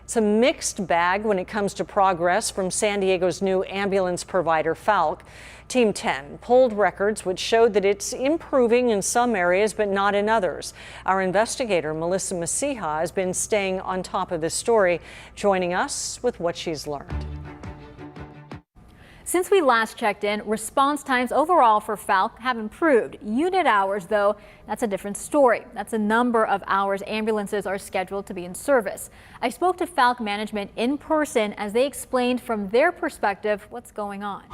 It's a mixed bag when it comes to progress from San Diego's new ambulance provider, Falck. Team 10 pulled records which showed that it's improving in some areas but not in others. Our investigator, Melissa Masiha, has been staying on top of this story, joining us with what she's learned. Since we last checked in, response times overall for Falck have improved. Unit hours, though, that's a different story. That's a number of hours ambulances are scheduled to be in service. I spoke to Falck management in person as they explained from their perspective what's going on.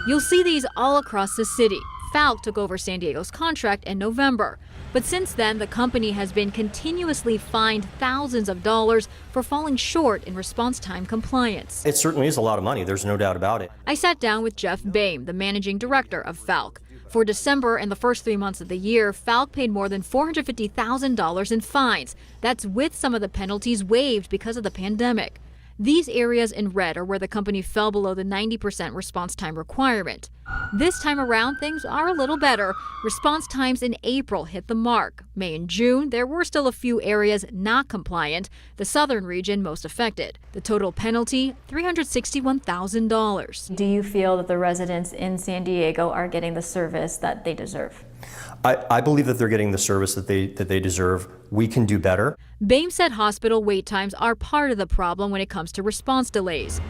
You'll see these all across the city. Falck took over San Diego's contract in November. But since then, the company has been continuously fined thousands of dollars for falling short in response time compliance. It certainly is a lot of money. There's no doubt about it. I sat down with Jeff Boehm, the managing director of Falck. For December and the first 3 months of the year, Falck paid more than $450,000 in fines. That's with some of the penalties waived because of the pandemic. These areas in red are where the company fell below the 90% response time requirement. This time around, things are a little better. Response times in April hit the mark. May and June, there were still a few areas not compliant, the southern region most affected. The total penalty, $361,000. Do you feel that the residents in San Diego are getting the service that they deserve? I believe that they're getting the service that they deserve. We can do better. Boehm said hospital wait times are part of the problem when it comes to response delays.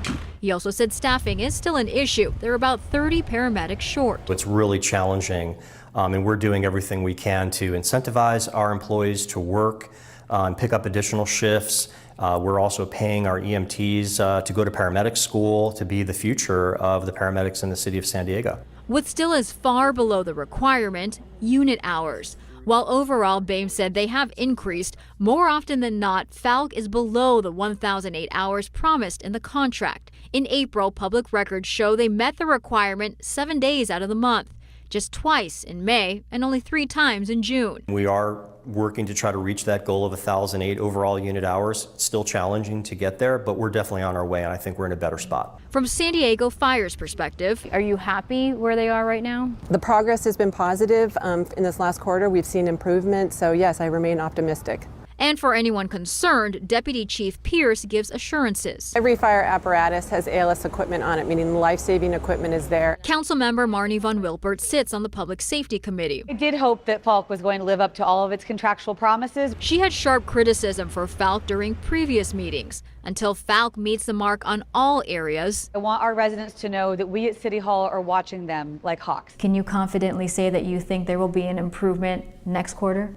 He also said staffing is still an issue. There are about 30 paramedics short. It's really challenging, and we're doing everything we can to incentivize our employees to work and pick up additional shifts. We're also paying our EMTs to go to paramedic school to be the future of the paramedics in the city of San Diego. What still is far below the requirement, unit hours. While overall, Boehm said they have increased, more often than not, Falck is below the 1,008 hours promised in the contract. In April, public records show they met the requirement 7 days out of the month, just twice in May and only 3 times in June. We are working to try to reach that goal of 1,008 overall unit hours. It's still challenging to get there, but we're definitely on our way, and I think we're in a better spot. From San Diego Fire's perspective, are you happy where they are right now? The progress has been positive. In this last quarter, we've seen improvement, so yes, I remain optimistic. And for anyone concerned, Deputy Chief Pierce gives assurances. Every fire apparatus has ALS equipment on it, meaning the life-saving equipment is there. Councilmember Marnie Von Wilpert sits on the Public Safety Committee. I did hope that Falck was going to live up to all of its contractual promises. She had sharp criticism for Falck during previous meetings. Until Falck meets the mark on all areas, I want our residents to know that we at City Hall are watching them like hawks. Can you confidently say that you think there will be an improvement next quarter?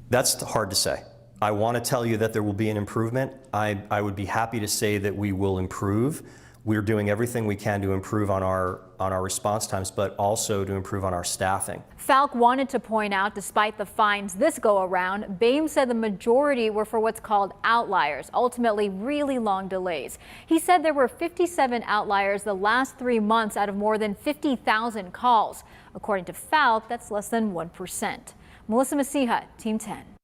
That's hard to say. I want to tell you that there will be an improvement. I would be happy to say that we will improve. We're doing everything we can to improve on our response times, but also to improve on our staffing. Falck wanted to point out, despite the fines this go around, Boehm said the majority were for what's called outliers, ultimately really long delays. He said there were 57 outliers the last 3 months out of more than 50,000 calls. According to Falck, that's less than 1%. Melissa Masiha, Team 10.